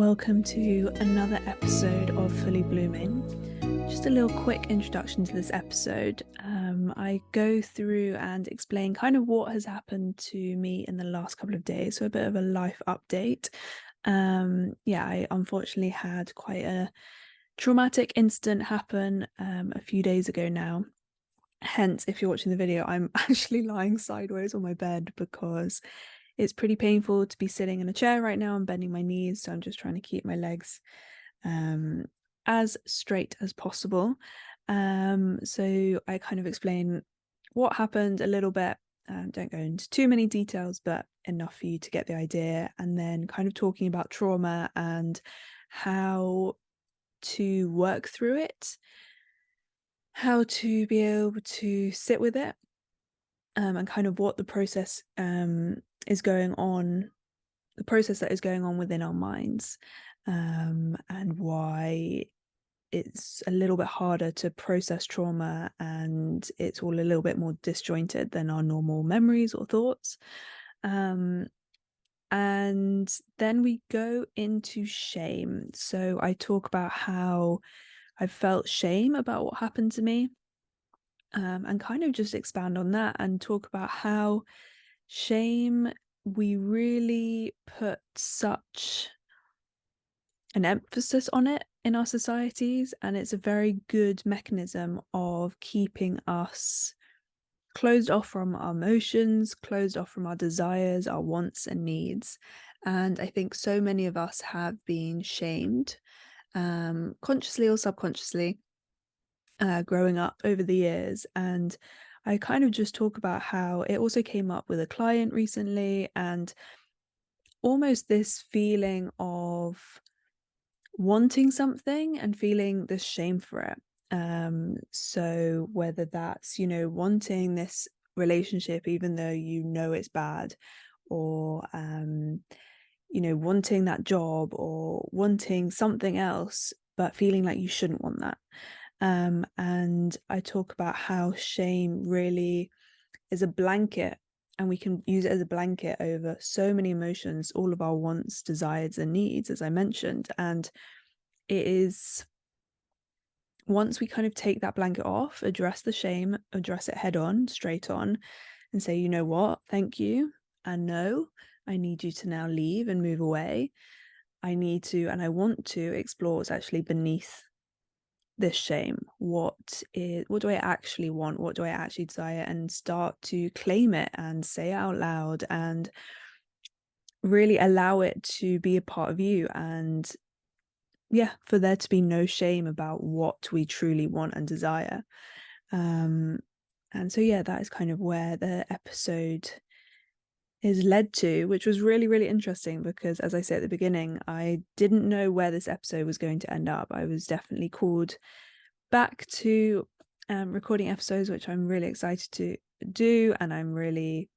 welcome to another episode of Fully Blooming. Just a little quick introduction to this episode. I go through and explain kind of what has happened to me in the last couple of days, so a bit of a life update. I unfortunately had quite a traumatic incident happen a few days ago now. Hence, if you're watching the video, I'm actually lying sideways on my bed because it's pretty painful to be sitting in a chair right now and bending my knees, so I'm just trying to keep my legs as straight as possible. So I kind of explain what happened a little bit. Don't go into too many details, but enough for you to get the idea, and then kind of talking about trauma and how to work through it, how to be able to sit with it, and kind of what the process is going on, the process that is going on within our minds, and why it's a little bit harder to process trauma and it's all a little bit more disjointed than our normal memories or thoughts. And then we go into shame. So I talk about how I felt shame about what happened to me, and kind of just expand on that and talk about how shame, we really put such an emphasis on it in our societies, and it's a very good mechanism of keeping us closed off from our emotions, closed off from our desires, our wants and needs. And I think so many of us have been shamed, consciously or subconsciously, growing up over the years. And I kind of just talk about how it also came up with a client recently, and almost this feeling of wanting something and feeling this shame for it. So whether that's, wanting this relationship even though you know it's bad, or wanting that job or wanting something else but feeling like you shouldn't want that. And I talk about how shame really is a blanket, and we can use it as a blanket over so many emotions, all of our wants, desires and needs, as I mentioned. And it is, once we kind of take that blanket off, address the shame, address it head on, straight on, and say, you know what, thank you, and no, I need you to now leave and move away. I need to, and I want to explore what's actually beneath this shame. What do I actually want? What do I actually desire? And start to claim it and say it out loud and really allow it to be a part of you. And for there to be no shame about what we truly want and desire. And so that is kind of where the episode is led to, which was really, really interesting because, as I said at the beginning, I didn't know where this episode was going to end up. I was definitely called back to recording episodes, which I'm really excited to do, and I really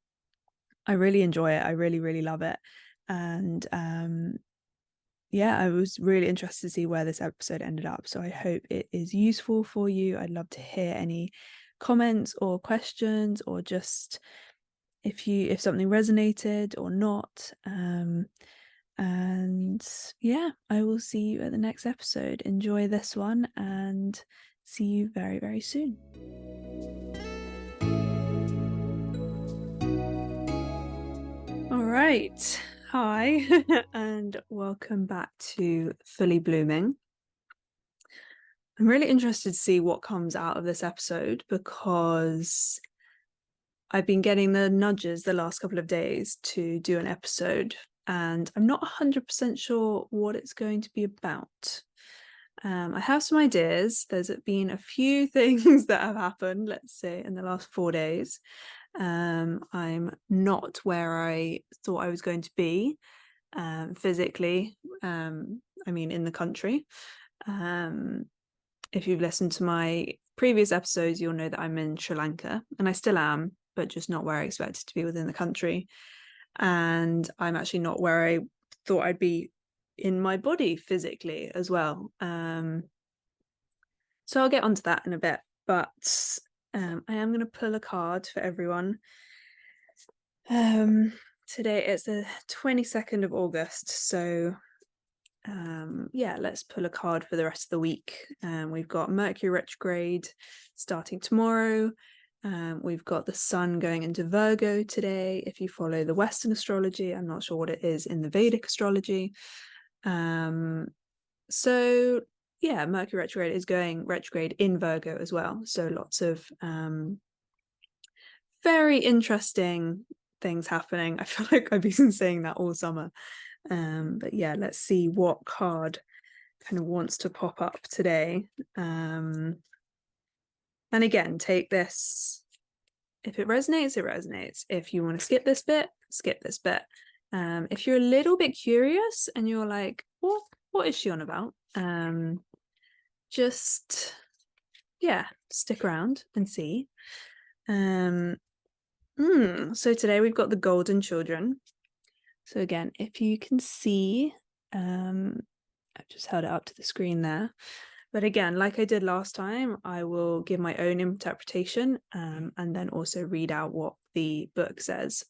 enjoy it. I really, really love it. And I was really interested to see where this episode ended up. So I hope it is useful for you. I'd love to hear any comments or questions, or just if something resonated or not. And I will see you at the next episode. Enjoy this one and see you very, very soon. All right. Hi, and welcome back to Fully Blooming. I'm really interested to see what comes out of this episode, because I've been getting the nudges the last couple of days to do an episode, and I'm not 100% sure what it's going to be about. I have some ideas. There's been a few things that have happened, let's say, in the last 4 days. I'm not where I thought I was going to be physically, in the country. If you've listened to my previous episodes, you'll know that I'm in Sri Lanka, and I still am, but just not where I expected to be within the country. And I'm actually not where I thought I'd be in my body physically as well. So I'll get onto that in a bit, but I am going to pull a card for everyone. Today it's the 22nd of August, so let's pull a card for the rest of the week. We've got Mercury retrograde starting tomorrow. We've got the sun going into Virgo today. If you follow the Western astrology, I'm not sure what it is in the Vedic astrology. Mercury retrograde is going retrograde in Virgo as well. So lots of very interesting things happening. I feel like I've been saying that all summer. Let's see what card kind of wants to pop up today. And again, take this. If it resonates, it resonates. If you want to skip this bit, skip this bit. If you're a little bit curious and you're like, what is she on about? Stick around and see. So today we've got the golden children. So again, if you can see, I've just held it up to the screen there. But again, like I did last time, I will give my own interpretation and then also read out what the book says.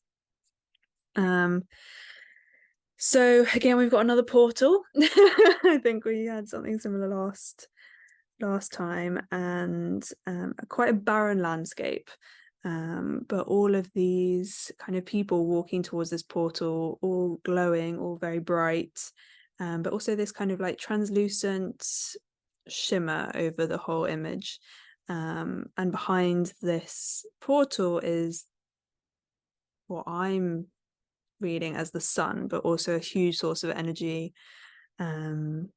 So again, we've got another portal. I think we had something similar last time, and quite a barren landscape. But all of these kind of people walking towards this portal, all glowing, all very bright, but also this kind of like translucent shimmer over the whole image. And behind this portal is what I'm reading as the sun, but also a huge source of energy. And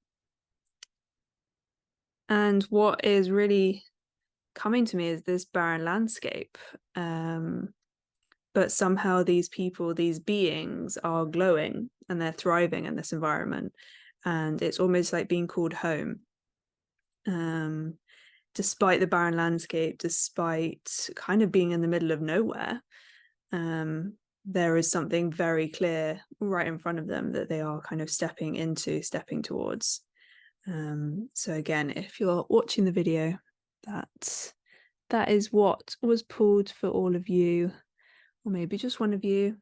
what is really coming to me is this barren landscape. But somehow these people, these beings are glowing and they're thriving in this environment. And it's almost like being called home. Despite the barren landscape, despite kind of being in the middle of nowhere, there is something very clear right in front of them that they are kind of stepping towards. So again, if you're watching the video, that is what was pulled for all of you, or maybe just one of you,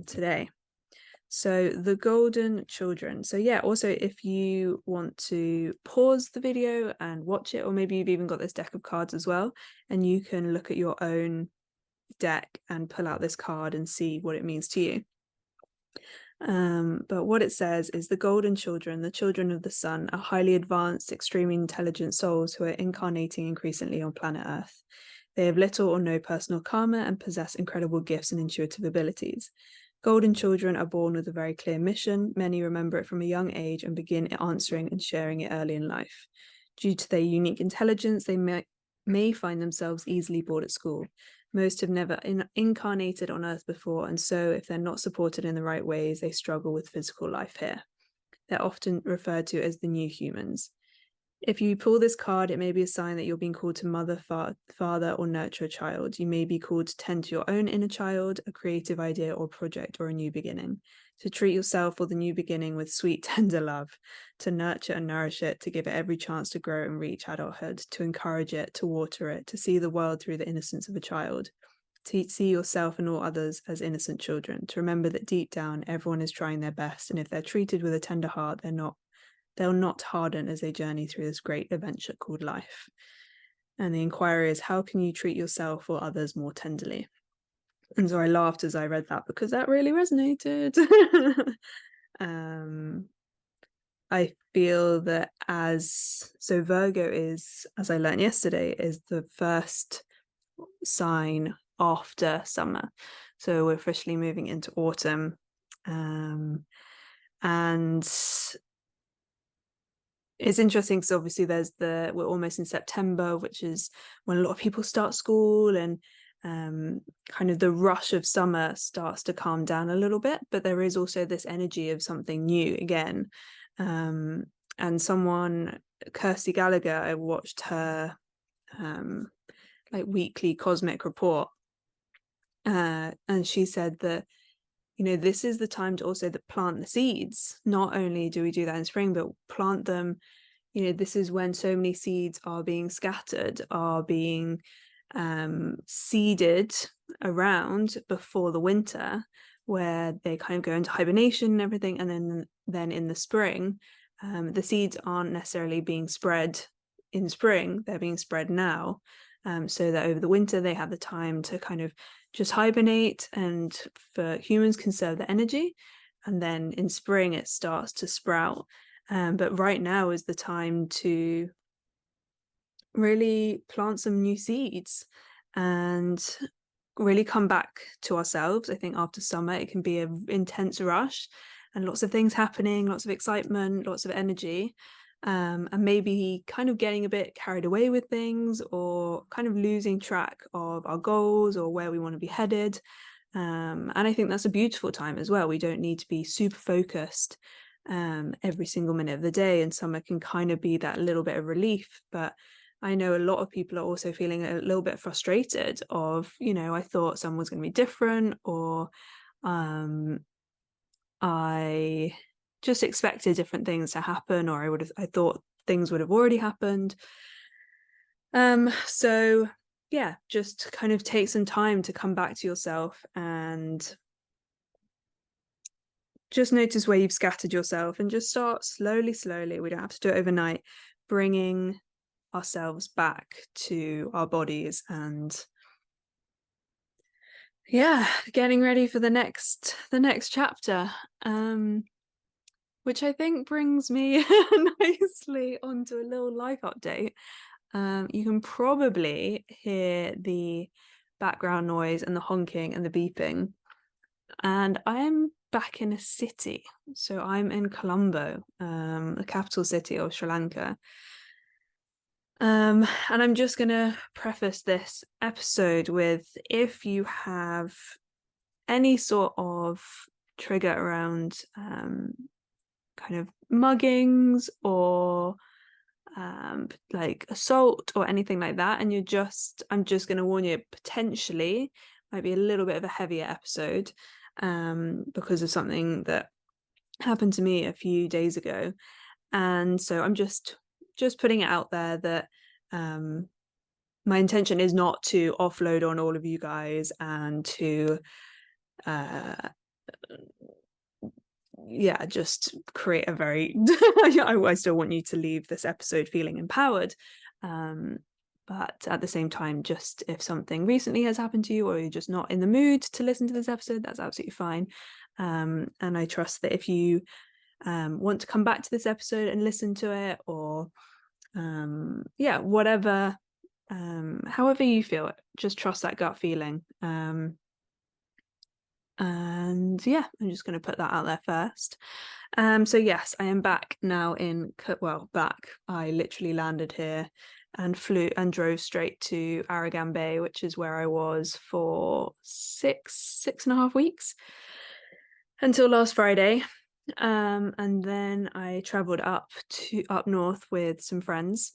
today. So the golden children. So also if you want to pause the video and watch it, or maybe you've even got this deck of cards as well, and you can look at your own deck and pull out this card and see what it means to you. But what it says is the golden children, the children of the sun, are highly advanced, extremely intelligent souls who are incarnating increasingly on planet Earth. They have little or no personal karma and possess incredible gifts and intuitive abilities. Golden children are born with a very clear mission. Many remember it from a young age and begin answering and sharing it early in life. Due to their unique intelligence, they may find themselves easily bored at school. Most have never incarnated on Earth before, and so if they're not supported in the right ways, they struggle with physical life here. They're often referred to as the new humans. If you pull this card, it may be a sign that you're being called to mother, father, or nurture a child. You may be called to tend to your own inner child, a creative idea or project, or a new beginning. To treat yourself or the new beginning with sweet, tender love. To nurture and nourish it, to give it every chance to grow and reach adulthood. To encourage it, to water it, to see the world through the innocence of a child. To see yourself and all others as innocent children. To remember that deep down, everyone is trying their best, and if they're treated with a tender heart, they'll not harden as they journey through this great adventure called life. And the inquiry is, how can you treat yourself or others more tenderly? And so I laughed as I read that because that really resonated. I feel that Virgo is, as I learned yesterday, is the first sign after summer. So we're officially moving into autumn. And it's interesting because obviously we're almost in September, which is when a lot of people start school, and kind of the rush of summer starts to calm down a little bit, but there is also this energy of something new again. And someone, Kirsty Gallagher, I watched her weekly cosmic report, and she said that this is the time to also plant the seeds. Not only do we do that in spring, but plant them. This is when so many seeds are being scattered, are being seeded around before the winter, where they kind of go into hibernation and everything, and then then in the spring, the seeds aren't necessarily being spread in spring, they're being spread now, so that over the winter they have the time to kind of just hibernate and for humans conserve the energy, and then in spring it starts to sprout. But right now is the time to really plant some new seeds and really come back to ourselves. I think after summer it can be an intense rush and lots of things happening, lots of excitement, lots of energy, and maybe kind of getting a bit carried away with things or kind of losing track of our goals or where we want to be headed. And I think that's a beautiful time as well. We don't need to be super focused every single minute of the day, and summer can kind of be that little bit of relief. But I know a lot of people are also feeling a little bit frustrated of, I thought summer was going to be different, or I just expected different things to happen, or I thought things would have already happened. So yeah, just kind of take some time to come back to yourself and just notice where you've scattered yourself and just start slowly, we don't have to do it overnight, bringing ourselves back to our bodies and getting ready for the next chapter, which I think brings me nicely onto a little life update. You can probably hear the background noise and the honking and the beeping, and I'm back in a city. So I'm in Colombo, the capital city of Sri Lanka. And I'm just going to preface this episode with, if you have any sort of trigger around kind of muggings or like assault or anything like that, and I'm just going to warn you, potentially might be a little bit of a heavier episode because of something that happened to me a few days ago. And so I'm just putting it out there that my intention is not to offload on all of you guys and to just create a very I still want you to leave this episode feeling empowered, but at the same time, just if something recently has happened to you or you're just not in the mood to listen to this episode, that's absolutely fine. And I trust that if you want to come back to this episode and listen to it, or whatever, however you feel it, just trust that gut feeling. And I'm just going to put that out there first. So yes, I am back now I literally landed here and drove straight to Aragan Bay, which is where I was for 6.5 weeks until last Friday. And then I traveled up north with some friends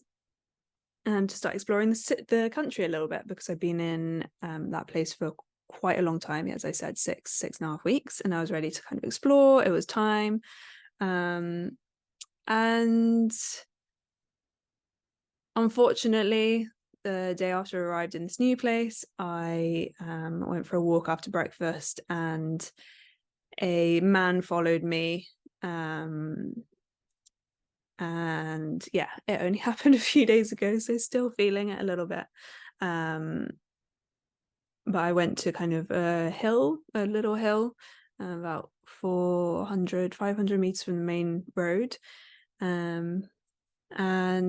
to start exploring the country a little bit, because I've been in that place for quite a long time. As I said, 6.5 weeks, and I was ready to kind of explore. It was time. And unfortunately, the day after I arrived in this new place, I went for a walk after breakfast, and a man followed me. And it only happened a few days ago, so still feeling it a little bit. But I went to kind of a little hill, about 500 meters from the main road. And a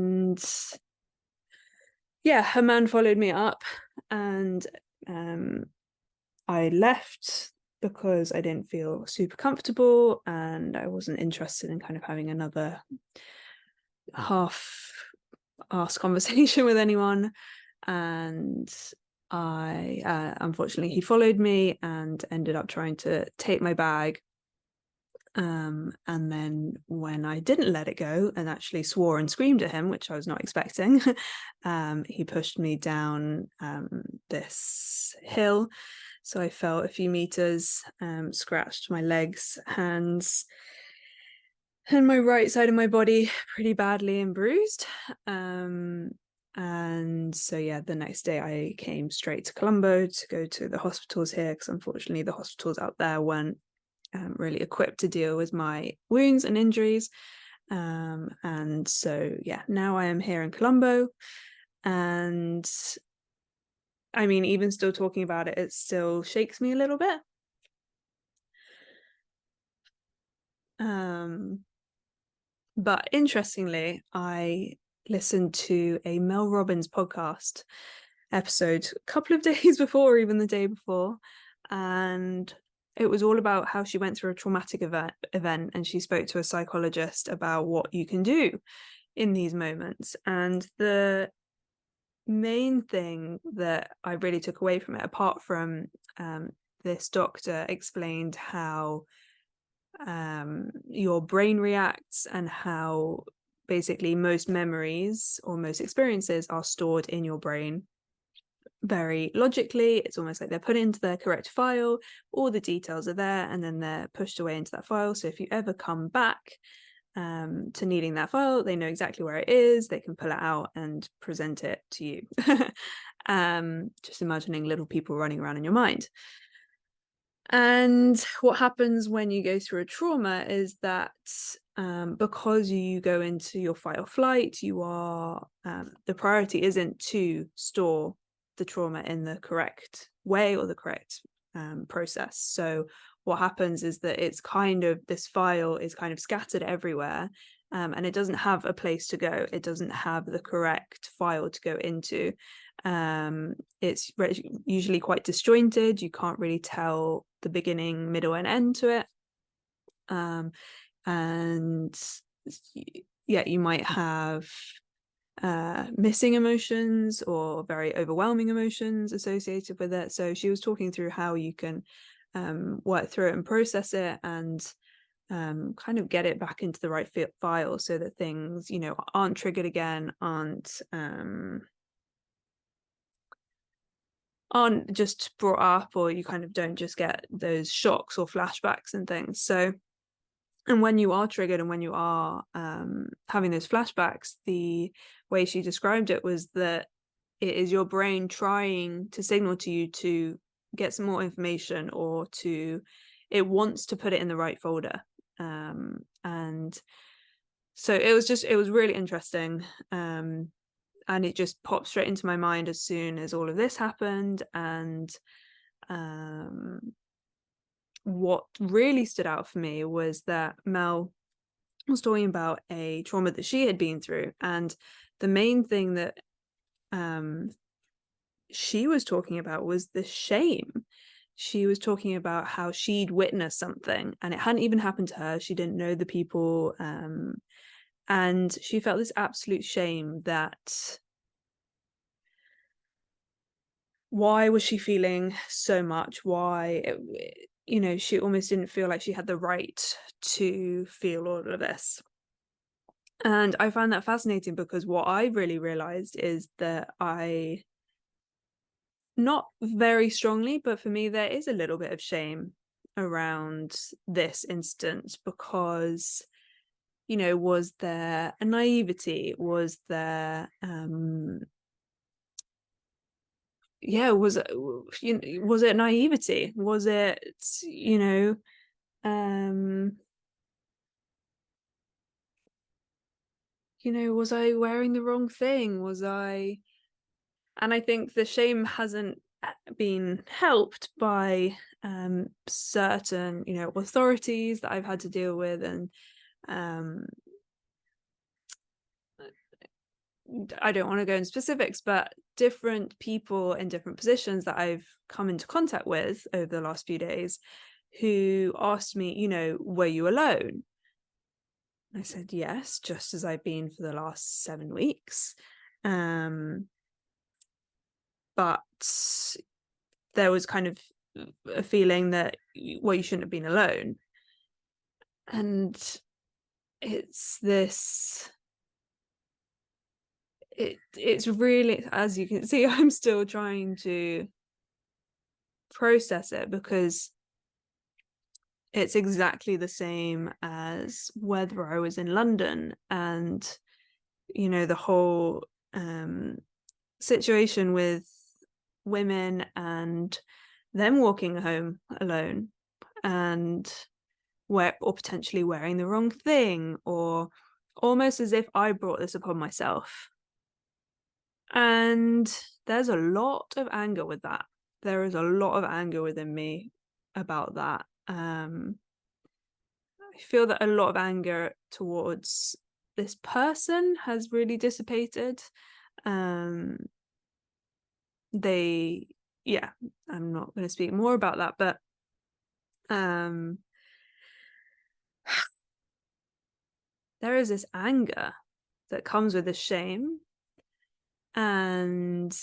man followed me up, and I left because I didn't feel super comfortable, and I wasn't interested in kind of having another half-assed conversation with anyone. And unfortunately, he followed me and ended up trying to take my bag. And then when I didn't let it go and actually swore and screamed at him, which I was not expecting, he pushed me down this hill. So I fell a few meters, scratched my legs, hands, and my right side of my body pretty badly and bruised. And so the next day I came straight to Colombo to go to the hospitals here, because unfortunately the hospitals out there weren't really equipped to deal with my wounds and injuries. And so, yeah, now I am here in Colombo, and I mean, even still talking about it, it still shakes me a little bit. But interestingly, I listened to a Mel Robbins podcast episode a couple of days before, or even the day before, and it was all about how she went through a traumatic event, and she spoke to a psychologist about what you can do in these moments. And the main thing that I really took away from it, apart from this doctor explained how your brain reacts, and how basically most memories or most experiences are stored in your brain very logically. It's almost like they're put into their correct file, all the details are there, and then they're pushed away into that file. So if you ever come back to needing that file, they know exactly where it is, they can pull it out and present it to you. Just imagining little people running around in your mind. And what happens when you go through a trauma is that because you go into your fight or flight, you are the priority isn't to store the trauma in the correct way or the correct process. So what happens is that it's kind of, this file is kind of scattered everywhere, and it doesn't have a place to go. It doesn't have the correct file to go into. It's usually quite disjointed. You can't really tell the beginning, middle, and end to it. And yeah, you might have missing emotions or very overwhelming emotions associated with it. So she was talking through how you can work through it and process it, and kind of get it back into the right file, so that things, you know, aren't triggered again, aren't just brought up, or you kind of don't just get those shocks or flashbacks and things. So, and when you are triggered and when you are having those flashbacks, the way she described it was that it is your brain trying to signal to you to get some more information, or it wants to put it in the right folder. And so it was really interesting. And it just popped straight into my mind as soon as all of this happened. And what really stood out for me was that Mel was talking about a trauma that she had been through, and the main thing that she was talking about was the shame. She was talking about how she'd witnessed something and it hadn't even happened to her. She didn't know the people, and she felt this absolute shame that, why was she feeling so much? Why, you know, she almost didn't feel like she had the right to feel all of this. And I find that fascinating, because what I really realized is that not very strongly, but for me, there is a little bit of shame around this instance, because, you know, was there a naivety? Was there, was it naivety? Was it, you know, was I wearing the wrong thing? And I think the shame hasn't been helped by certain, you know, authorities that I've had to deal with, and I don't want to go into specifics, but different people in different positions that I've come into contact with over the last few days, who asked me, you know, were you alone? I said yes, just as I've been for the last 7 weeks. But there was kind of a feeling that, well, you shouldn't have been alone. And it's this, it's really, as you can see, I'm still trying to process it, because it's exactly the same as whether I was in London, and, you know, the whole situation with women and them walking home alone. And or potentially wearing the wrong thing, or almost as if I brought this upon myself. And there's a lot of anger with that. There is a lot of anger within me about that. I feel that a lot of anger towards this person has really dissipated. I'm not going to speak more about that, but there is this anger that comes with this shame, and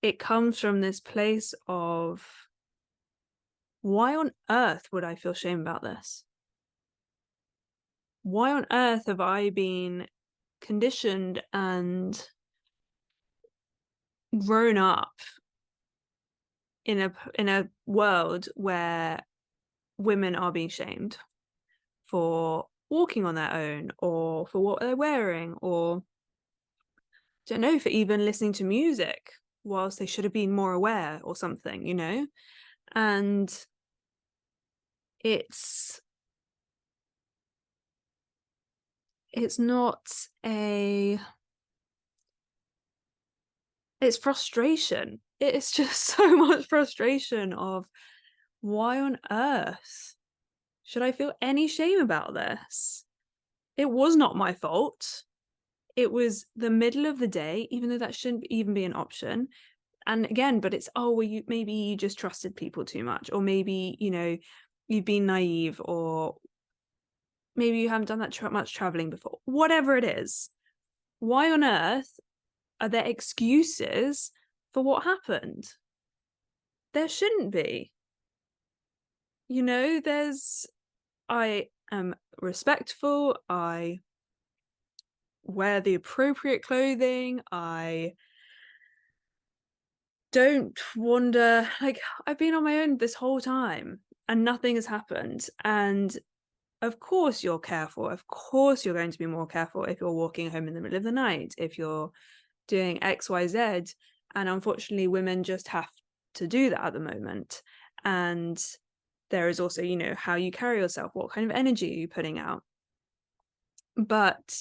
it comes from this place of, why on earth would I feel shame about this? Why on earth have I been conditioned and grown up in a world where women are being shamed for walking on their own, or for what they're wearing, or I don't know, for even listening to music whilst they should have been more aware or something, you know? And it's not it's frustration. It's just so much frustration of, why on earth should I feel any shame about this? It was not my fault. It was the middle of the day, even though that shouldn't even be an option. And again, but it's, maybe you just trusted people too much, or maybe, you've been naive, or maybe you haven't done that much traveling before. Whatever it is, why on earth are there excuses for what happened? There shouldn't be. I am respectful. I wear the appropriate clothing. I don't wander. Like, I've been on my own this whole time and nothing has happened. And of course you're careful. Of course you're going to be more careful if you're walking home in the middle of the night, if you're doing X, Y, Z. And unfortunately, women just have to do that at the moment. And there is also, how you carry yourself, what kind of energy are you putting out? But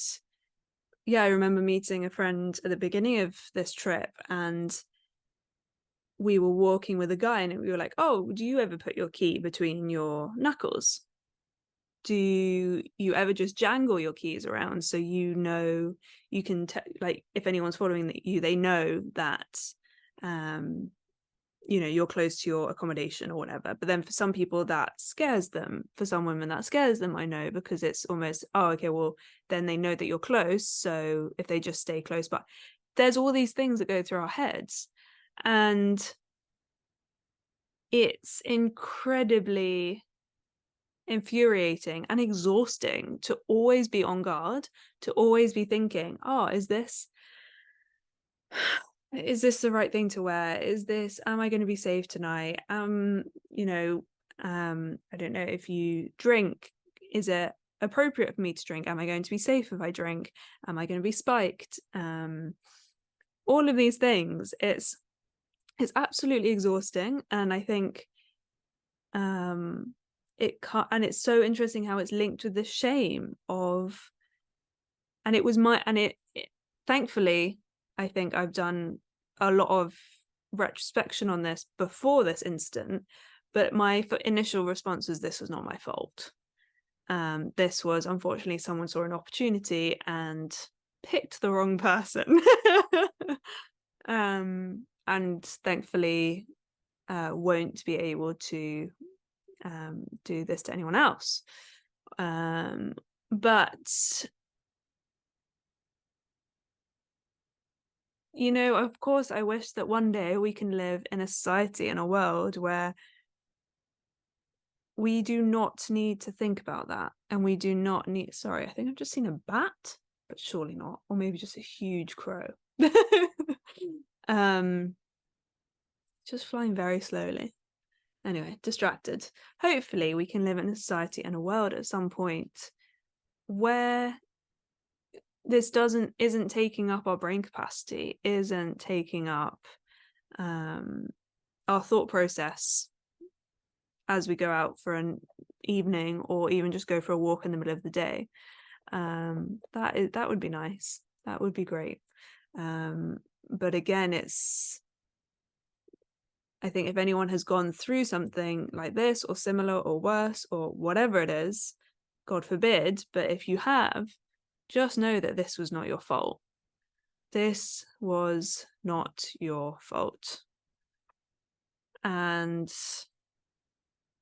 yeah, I remember meeting a friend at the beginning of this trip, and we were walking with a guy, and we were like, oh, do you ever put your key between your knuckles? Do you ever just jangle your keys around so you can like, if anyone's following you, they know that you're close to your accommodation or whatever. But then for some people that scares them. For some women that scares them, I know, because it's almost, oh, okay, well, then they know that you're close, so if they just stay close. But there's all these things that go through our heads, and it's incredibly infuriating and exhausting to always be on guard, to always be thinking, oh, is this the right thing to wear? Am I going to be safe tonight? I don't know, if you drink, is it appropriate for me to drink? Am I going to be safe if I drink? Am I going to be spiked? All of these things, it's absolutely exhausting. And I think it's so interesting how it's linked with the shame of, and thankfully, I think I've done a lot of retrospection on this before this incident, but my initial response was, this was not my fault. This was, unfortunately, someone saw an opportunity and picked the wrong person. And thankfully won't be able to do this to anyone else. But of course, I wish that one day we can live in a society, in a world where we do not need to think about that, and we do not need, sorry, I think I've just seen a bat, but surely not, or maybe just a huge crow. Just flying very slowly. Anyway, distracted. Hopefully we can live in a society and a world at some point where this isn't taking up our brain capacity, isn't taking up our thought process as we go out for an evening, or even just go for a walk in the middle of the day. That would be nice. That would be great. But again, I think if anyone has gone through something like this or similar or worse or whatever it is, God forbid, but if you have, just know that this was not your fault. This was not your fault. And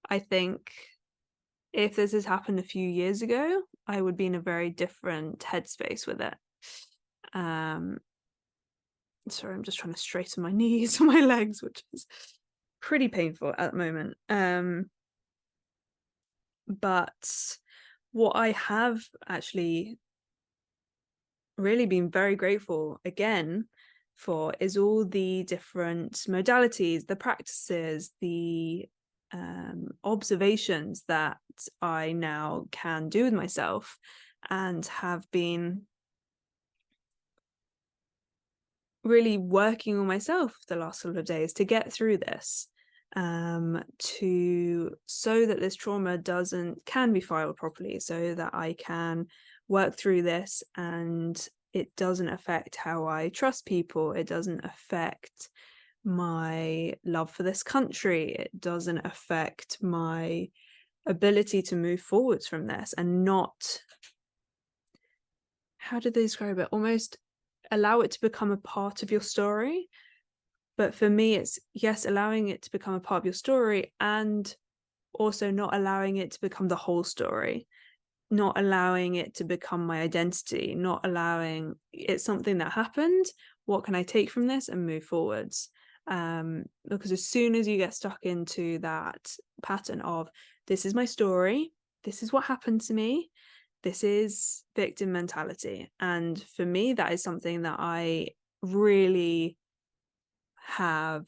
I think if this has happened a few years ago, I would be in a very different headspace with it. Sorry, I'm just trying to straighten my knees and my legs, which is pretty painful at the moment. But what I have actually really been very grateful again for is all the different modalities, the practices, the observations that I now can do with myself, and have been really working on myself the last couple of days to get through this, so that this trauma can be filed properly, so that I can work through this and it doesn't affect how I trust people. It doesn't affect my love for this country. It doesn't affect my ability to move forwards from this, and not, how did they describe it? Almost allow it to become a part of your story. But for me, it's, yes, allowing it to become a part of your story, and also not allowing it to become the whole story, not allowing it to become my identity, not allowing it's something that happened. What can I take from this and move forwards? Because as soon as you get stuck into that pattern of, this is my story, this is what happened to me, this is victim mentality. And for me, that is something that I really have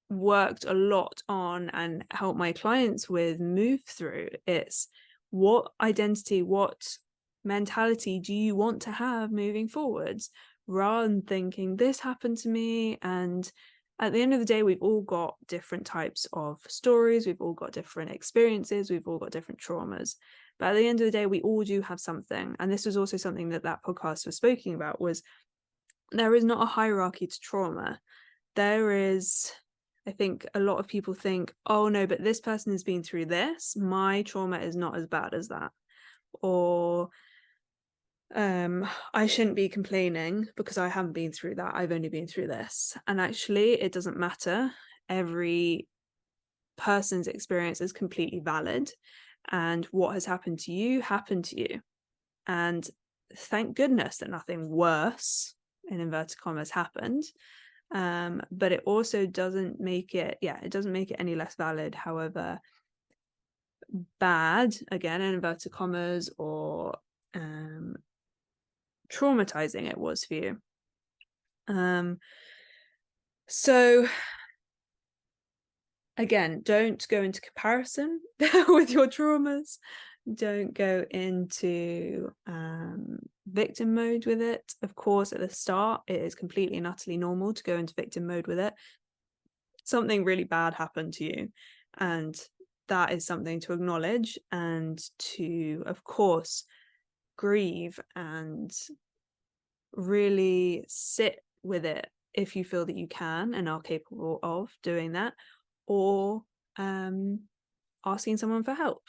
worked a lot on and helped my clients with move through. It's, what identity, what mentality do you want to have moving forwards, rather than thinking, this happened to me. And at the end of the day, we've all got different types of stories, we've all got different experiences, we've all got different traumas, but at the end of the day, we all do have something. And this was also something that podcast was speaking about, was there is not a hierarchy to trauma. There is, I think a lot of people think, oh no, but this person has been through this, my trauma is not as bad as that. Or I shouldn't be complaining because I haven't been through that, I've only been through this. And actually, it doesn't matter. Every person's experience is completely valid, and what has happened to you happened to you. And thank goodness that nothing worse, in inverted commas, happened. But it also doesn't make it, it doesn't make it any less valid, however bad, again in inverted commas, or traumatizing it was for you. So again, don't go into comparison with your traumas. Don't go into victim mode with it. Of course, at the start, it is completely and utterly normal to go into victim mode with it. Something really bad happened to you, and that is something to acknowledge and to, of course, grieve and really sit with it if you feel that you can and are capable of doing that, or asking someone for help.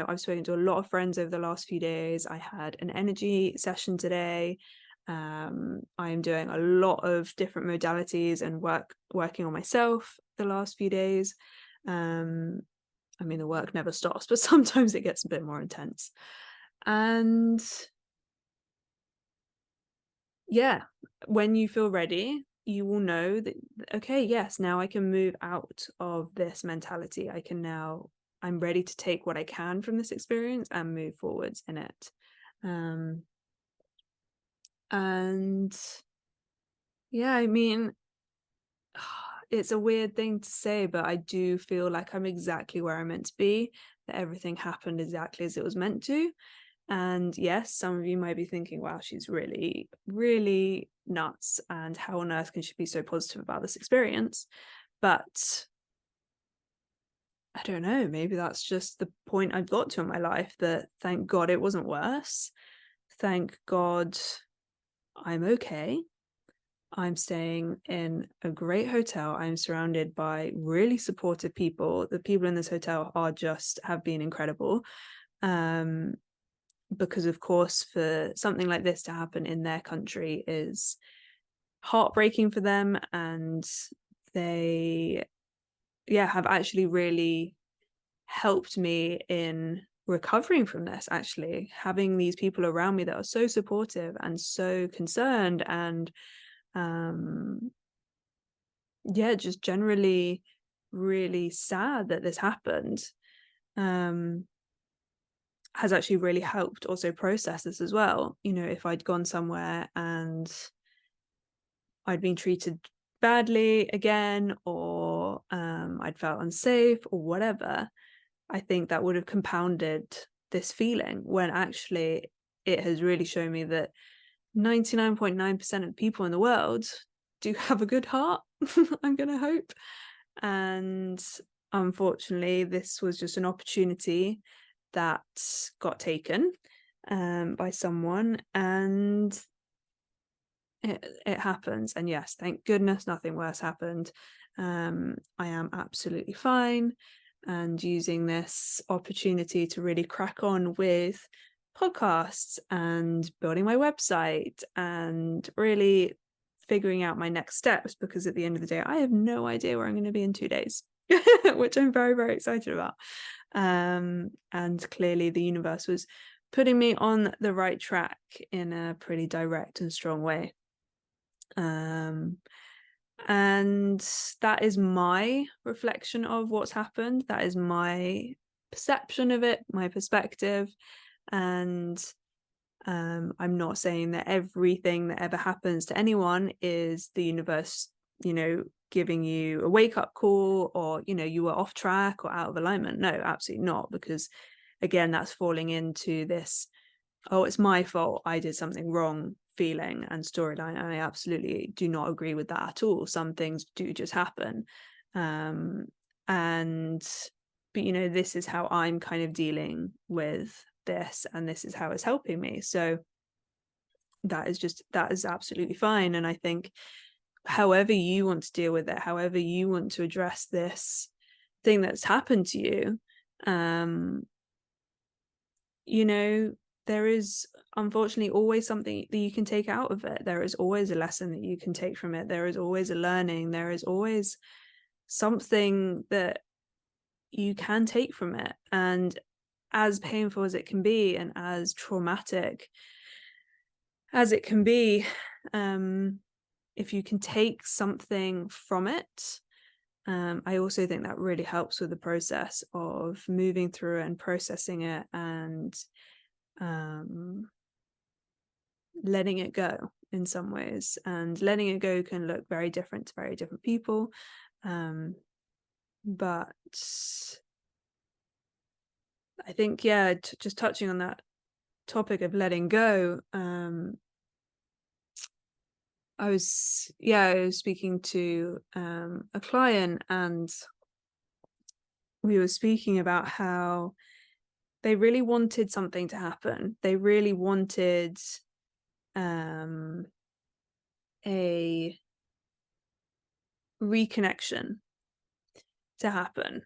I've spoken to a lot of friends over the last few days. I had an energy session today. I am doing a lot of different modalities and working on myself the last few days. The work never stops, but sometimes it gets a bit more intense. And when you feel ready, you will know that, okay, yes, now I can move out of this mentality. I'm ready to take what I can from this experience and move forwards in it. It's a weird thing to say, but I do feel like I'm exactly where I'm meant to be, that everything happened exactly as it was meant to. And yes, some of you might be thinking, wow, she's really, really nuts, and how on earth can she be so positive about this experience? But I don't know, maybe that's just the point I've got to in my life, that thank God it wasn't worse. Thank God I'm okay. I'm staying in a great hotel. I'm surrounded by really supportive people. The people in this hotel have been incredible. Because of course, for something like this to happen in their country is heartbreaking for them, and they have actually really helped me in recovering from this. Actually, having these people around me that are so supportive and so concerned, and just generally really sad that this happened, has actually really helped also process this as well. If I'd gone somewhere and I'd been treated badly again, or I'd felt unsafe or whatever, I think that would have compounded this feeling, when actually it has really shown me that 99.9% of people in the world do have a good heart. I'm going to hope. And unfortunately, this was just an opportunity that got taken by someone, and it happens. And yes, thank goodness nothing worse happened. I am absolutely fine, and using this opportunity to really crack on with podcasts and building my website and really figuring out my next steps, because at the end of the day, I have no idea where I'm going to be in 2 days, which I'm very, very excited about. And clearly the universe was putting me on the right track in a pretty direct and strong way. And that is my reflection of what's happened. That is my perception of it, my perspective. And I'm not saying that everything that ever happens to anyone is the universe, giving you a wake-up call, or you were off track or out of alignment. No, absolutely not, because again, that's falling into this, oh, it's my fault, I did something wrong feeling and storyline. And I absolutely do not agree with that at all. Some things do just happen. But this is how I'm kind of dealing with this, and this is how it's helping me. So that is absolutely fine. And I think however you want to deal with it, however you want to address this thing that's happened to you, there is unfortunately always something that you can take out of it. There is always a lesson that you can take from it. There is always a learning. There is always something that you can take from it. And as painful as it can be, and as traumatic as it can be, if you can take something from it, I also think that really helps with the process of moving through it and processing it, and letting it go in some ways. And letting it go can look very different to very different people. But I think, just touching on that topic of letting go, I was speaking to a client, and we were speaking about how they really wanted something to happen. They really wanted a reconnection to happen.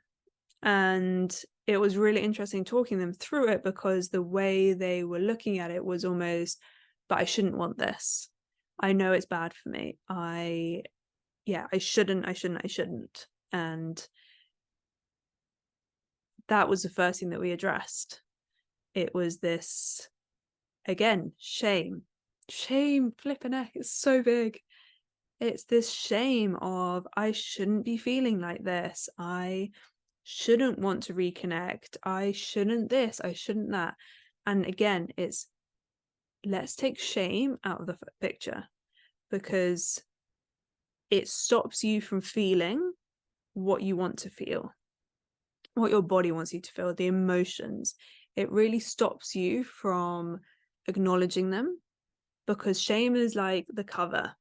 And it was really interesting talking them through it, because the way they were looking at it was almost, but I shouldn't want this. I know it's bad for me. I shouldn't. And that was the first thing that we addressed. It was this, again, shame, flipping heck, it's so big. It's this shame of, I shouldn't be feeling like this. I shouldn't want to reconnect. I shouldn't this, I shouldn't that. And again, it's, let's take shame out of the picture, because it stops you from feeling what you want to feel, what your body wants you to feel, the emotions. It really stops you from acknowledging them, because shame is like the cover.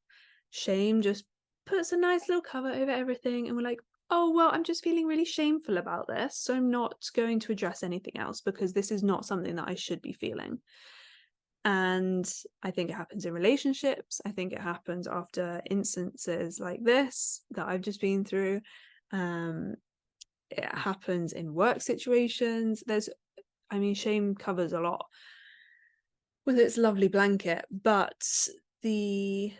Shame just puts a nice little cover over everything, and we're like, oh, well, I'm just feeling really shameful about this, so I'm not going to address anything else because this is not something that I should be feeling. And I think it happens in relationships. I think it happens after instances like this that I've just been through. It happens in work situations. Shame covers a lot with its lovely blanket, but the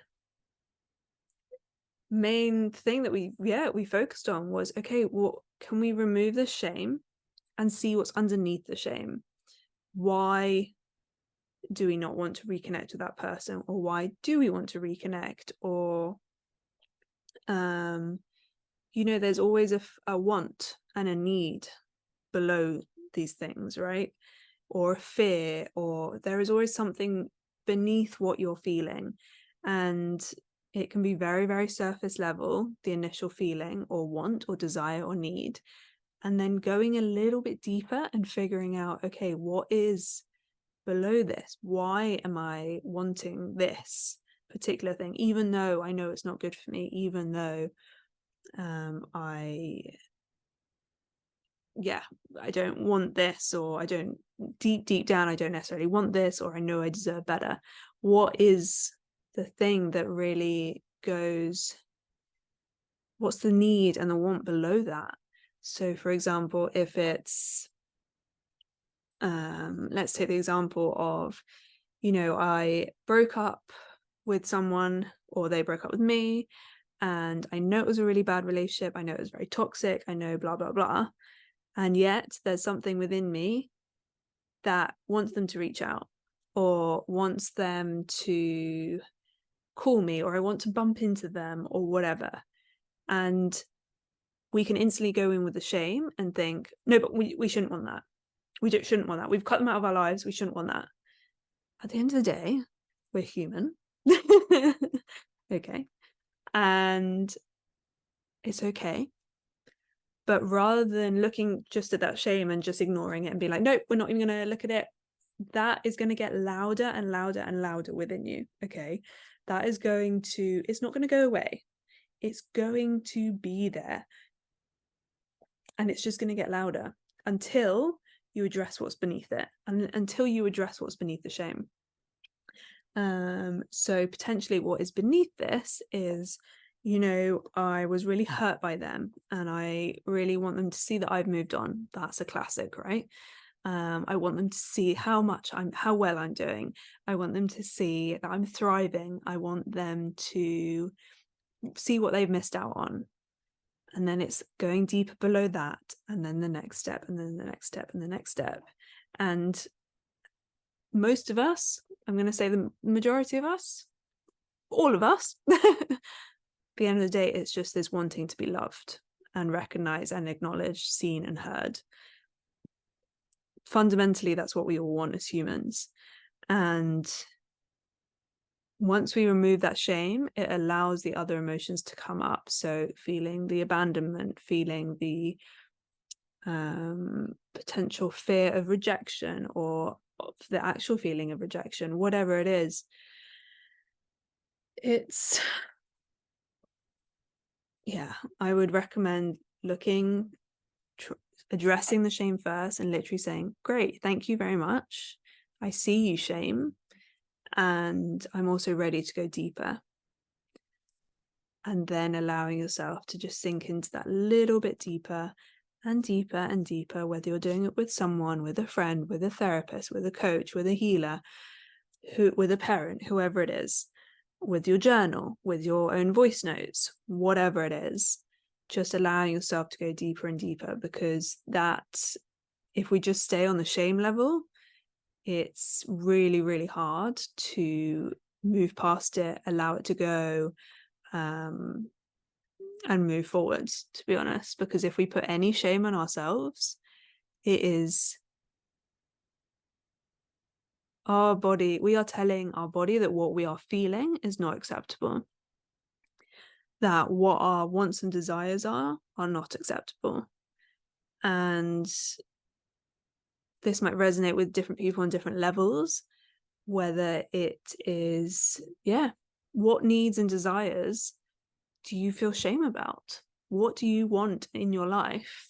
main thing that we focused on was, okay, well, can we remove the shame and see what's underneath the shame? Why do we not want to reconnect with that person, or why do we want to reconnect? Or there's always a want and a need below these things, right? Or a fear, or there is always something beneath what you're feeling. And it can be very, very surface level, the initial feeling or want or desire or need, and then going a little bit deeper and figuring out, okay, what is below this? Why am I wanting this particular thing, even though I know it's not good for me, even though I don't want this, or I don't, deep down I don't necessarily want this, or I know I deserve better. What is the thing that really goes, what's the need and the want below that? So for example, if it's let's take the example of, I broke up with someone, or they broke up with me, and I know it was a really bad relationship, I know it was very toxic, I know blah blah blah, and yet there's something within me that wants them to reach out, or wants them to call me, or I want to bump into them, or whatever. And we can instantly go in with the shame and think, no, but we shouldn't want that. Shouldn't want that. We've cut them out of our lives. We shouldn't want that. At the end of the day, we're human. Okay. And it's okay. But rather than looking just at that shame and just ignoring it and be like, nope, we're not even going to look at it, that is going to get louder and louder and louder within you. Okay. That is it's not going to go away. It's going to be there. And it's just going to get louder until you address what's beneath it, and until you address what's beneath the shame. So potentially what is beneath this is, I was really hurt by them and I really want them to see that I've moved on. That's a classic, right? I want them to see how well I'm doing. I want them to see that I'm thriving. I want them to see what they've missed out on. And then it's going deeper below that, and then the next step, and then the next step, and the next step. And most of us, I'm going to say the majority of us, all of us, at the end of the day, it's just this wanting to be loved and recognized and acknowledged, seen and heard. Fundamentally, that's what we all want as humans. And once we remove that shame, it allows the other emotions to come up. So feeling the abandonment, feeling the potential fear of rejection, or of the actual feeling of rejection, whatever it is, I would recommend addressing the shame first and literally saying, great, thank you very much. I see you, shame. And I'm also ready to go deeper. And then allowing yourself to just sink into that little bit deeper and deeper and deeper, whether you're doing it with someone, with a friend, with a therapist, with a coach, with a healer, with a parent, whoever it is, with your journal, with your own voice notes, whatever it is, just allowing yourself to go deeper and deeper, because if we just stay on the shame level, it's really, really hard to move past it, allow it to go, and move forwards, to be honest. Because if we put any shame on ourselves, it is our body. We are telling our body that what we are feeling is not acceptable, that what our wants and desires are not acceptable. And this might resonate with different people on different levels, whether it is, what needs and desires do you feel shame about? what do you want in your life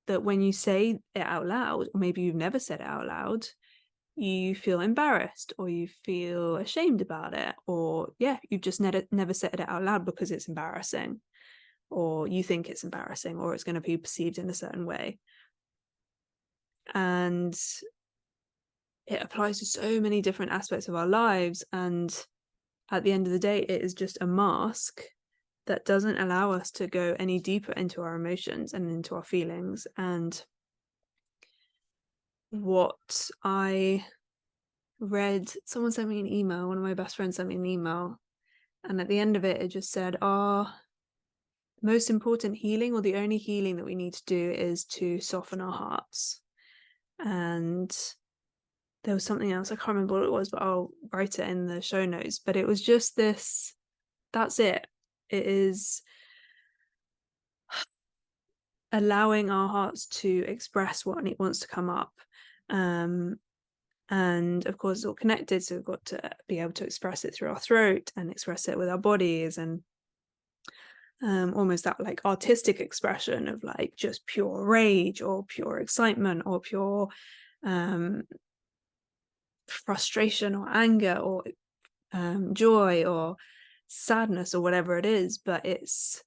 that when you say it out loud, or maybe you've never said it out loud, you feel embarrassed or you feel ashamed about it, or you've just never said it out loud because it's embarrassing, or you think it's embarrassing, or it's going to be perceived in a certain way. And it applies to so many different aspects of our lives, and at the end of the day, it is just a mask that doesn't allow us to go any deeper into our emotions and into our feelings. And what I read, someone sent me an email, one of my best friends sent me an email, and at the end of it, it just said, our most important healing, or the only healing that we need to do, is to soften our hearts. And there was something else, I can't remember what it was, but I'll write it in the show notes. But it was just this, that's it. It is allowing our hearts to express what it wants to come up. And of course, it's all connected. So we've got to be able to express it through our throat and express it with our bodies, and almost that like artistic expression of like just pure rage or pure excitement or pure frustration or anger or joy or sadness or whatever it is. But it's,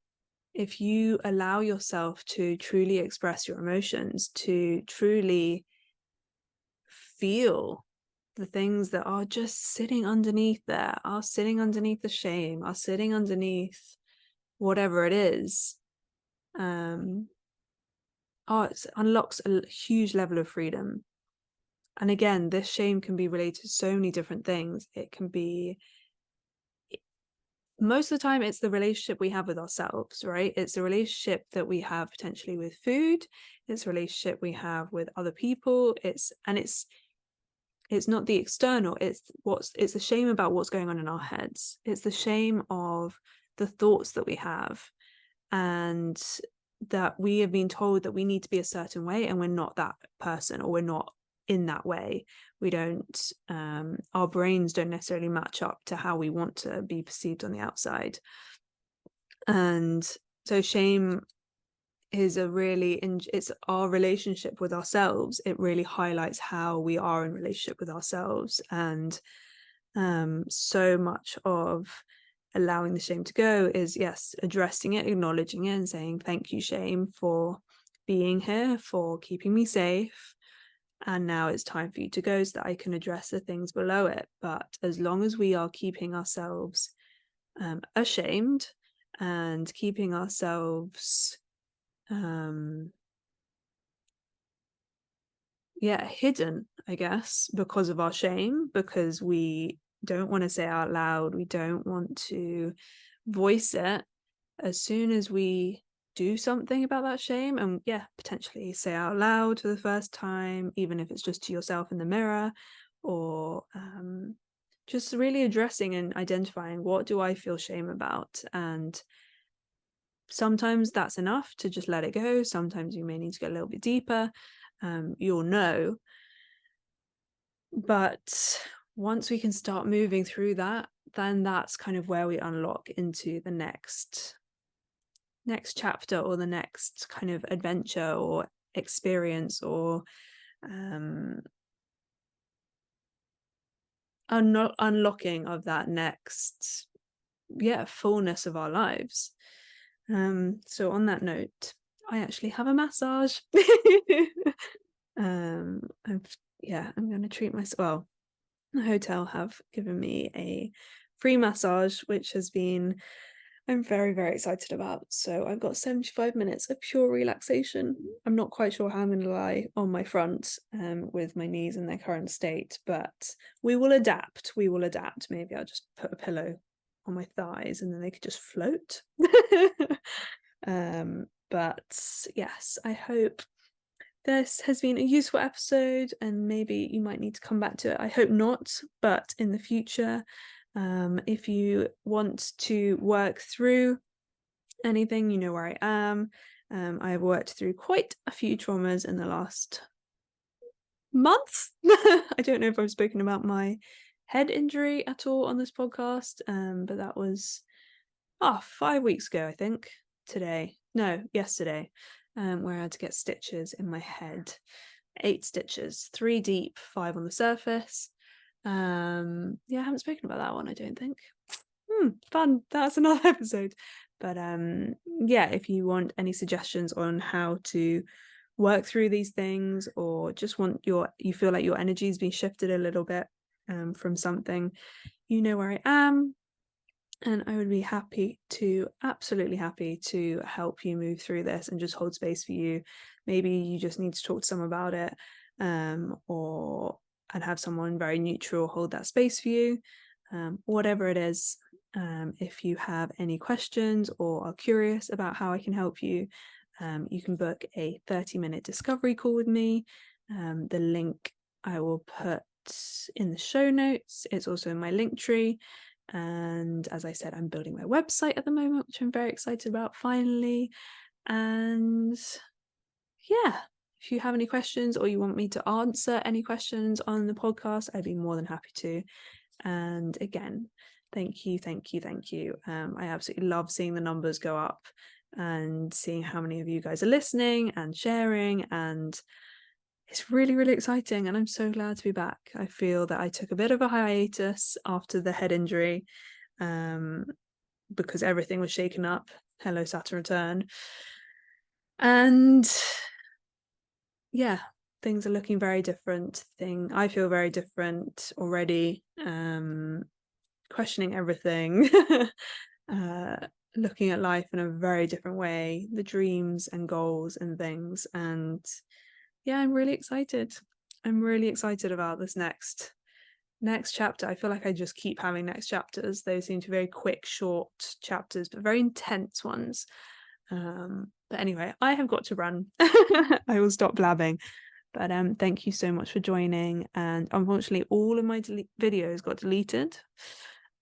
if you allow yourself to truly express your emotions, to truly feel the things that are just sitting underneath there, are sitting underneath the shame, are sitting underneath whatever it is, it unlocks a huge level of freedom. And again, this shame can be related to so many different things. It can be, most of the time, it's the relationship we have with ourselves, right? It's the relationship that we have potentially with food. It's a relationship we have with other people. It's not the external. It's the shame about what's going on in our heads. It's the shame of the thoughts that we have, and that we have been told that we need to be a certain way, and we're not that person, or we're not in that way. We don't, our brains don't necessarily match up to how we want to be perceived on the outside. And so shame is it's our relationship with ourselves. It really highlights how we are in relationship with ourselves. And so much of allowing the shame to go is, yes, addressing it, acknowledging it, and saying, thank you, shame, for being here, for keeping me safe. And now it's time for you to go so that I can address the things below it. But as long as we are keeping ourselves ashamed and keeping ourselves hidden, I guess, because of our shame, because we don't want to say out loud, we don't want to voice it, as soon as we do something about that shame, and potentially say out loud for the first time, even if it's just to yourself in the mirror, or just really addressing and identifying, what do I feel shame about? And sometimes that's enough to just let it go. Sometimes you may need to go a little bit deeper. You'll know. But once we can start moving through that, then that's kind of where we unlock into the next chapter, or the next kind of adventure or experience, or unlocking of that next fullness of our lives. So on that note, I actually have a massage. I'm going to treat myself. Well, the hotel have given me a free massage, which I'm very, very excited about. So I've got 75 minutes of pure relaxation. I'm not quite sure how I'm going to lie on my front with my knees in their current state, but we will adapt. Maybe I'll just put a pillow on my thighs and then they could just float. But yes, I hope this has been a useful episode, and maybe you might need to come back to it. I hope not, but in the future, if you want to work through anything, you know where I am. I have worked through quite a few traumas in the last month. I don't know if I've spoken about my head injury at all on this podcast, but that was 5 weeks ago, I think, today. yesterday, where I had to get stitches in my head. 8 stitches, 3 deep, 5 on the surface. I haven't spoken about that one, I don't think. Fun. That's another episode. But if you want any suggestions on how to work through these things, or just you feel like your energy's been shifted a little bit from something, you know where I am. And I would be absolutely happy to help you move through this and just hold space for you. Maybe you just need to talk to someone about it, and have someone very neutral hold that space for you. Whatever it is, if you have any questions or are curious about how I can help you, you can book a 30-minute discovery call with me. The link I will put in the show notes. It's also in my link tree. And as I said, I'm building my website at the moment, which I'm very excited about finally. And if you have any questions or you want me to answer any questions on the podcast, I'd be more than happy to. And again, thank you. I absolutely love seeing the numbers go up and seeing how many of you guys are listening and sharing, and it's really, really exciting, and I'm so glad to be back. I feel that I took a bit of a hiatus after the head injury, because everything was shaken up. Hello, Saturn return. And things are looking very different. I feel very different already, questioning everything, looking at life in a very different way, the dreams and goals and things. And I'm really excited. I'm really excited about this next chapter. I feel like I just keep having next chapters. They seem to be very quick, short chapters, but very intense ones. But anyway, I have got to run. I will stop blabbing. But thank you so much for joining. And unfortunately, all of my videos got deleted.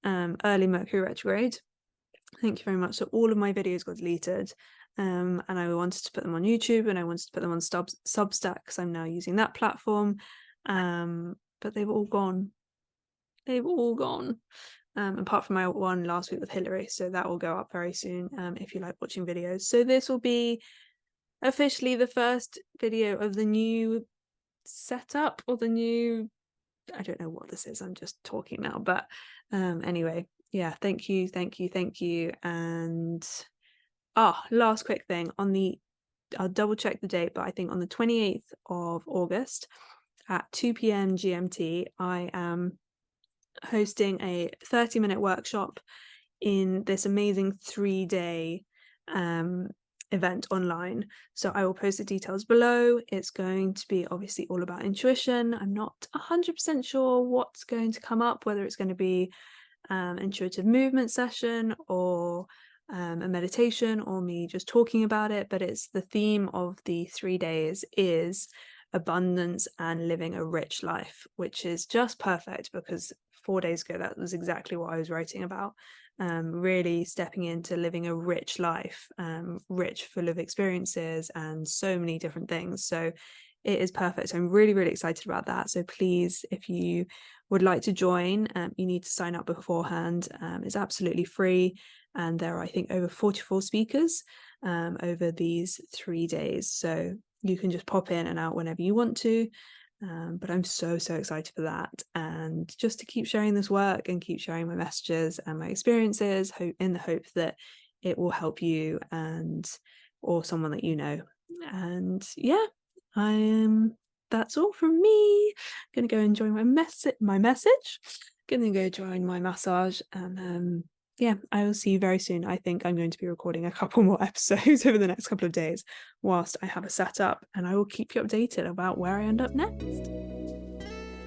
Early Mercury retrograde. Thank you very much. So all of my videos got deleted. And I wanted to put them on YouTube, and I wanted to put them on Substack, because I'm now using that platform. But they've all gone. Apart from my one last week with Hillary. So that will go up very soon, if you like watching videos. So this will be officially the first video of the new setup, or the new, I don't know what this is, I'm just talking now. But anyway, thank you. And last quick thing, I'll double check the date, but I think on the 28th of August at 2 p.m. GMT, I am hosting a 30-minute workshop in this amazing 3-day event online. So I will post the details below. It's going to be obviously all about intuition. I'm not 100% sure what's going to come up, whether it's going to be intuitive movement session, or a meditation, or me just talking about it. But it's the theme of the 3 days is abundance and living a rich life, which is just perfect, because 4 days ago that was exactly what I was writing about. Really stepping into living a rich life, rich, full of experiences and so many different things. So it is perfect. So I'm really, really excited about that. So please, if you would like to join, you need to sign up beforehand. It's absolutely free, and there are, I think, over 44 speakers over these 3 days. So you can just pop in and out whenever you want to. But I'm so excited for that, and just to keep sharing this work and keep sharing my messages and my experiences, in the hope that it will help you or someone that you know. And that's all from me. Gonna go enjoy my message. Gonna go join my massage, and I will see you very soon. I think I'm going to be recording a couple more episodes over the next couple of days whilst I have a setup, and I will keep you updated about where I end up next.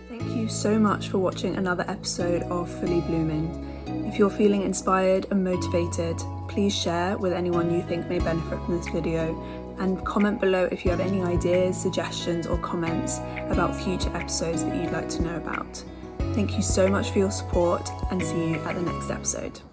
Thank you so much for watching another episode of Fully Blooming. If you're feeling inspired and motivated, please share with anyone you think may benefit from this video, and comment below if you have any ideas, suggestions, or comments about future episodes that you'd like to know about. Thank you so much for your support, and see you at the next episode.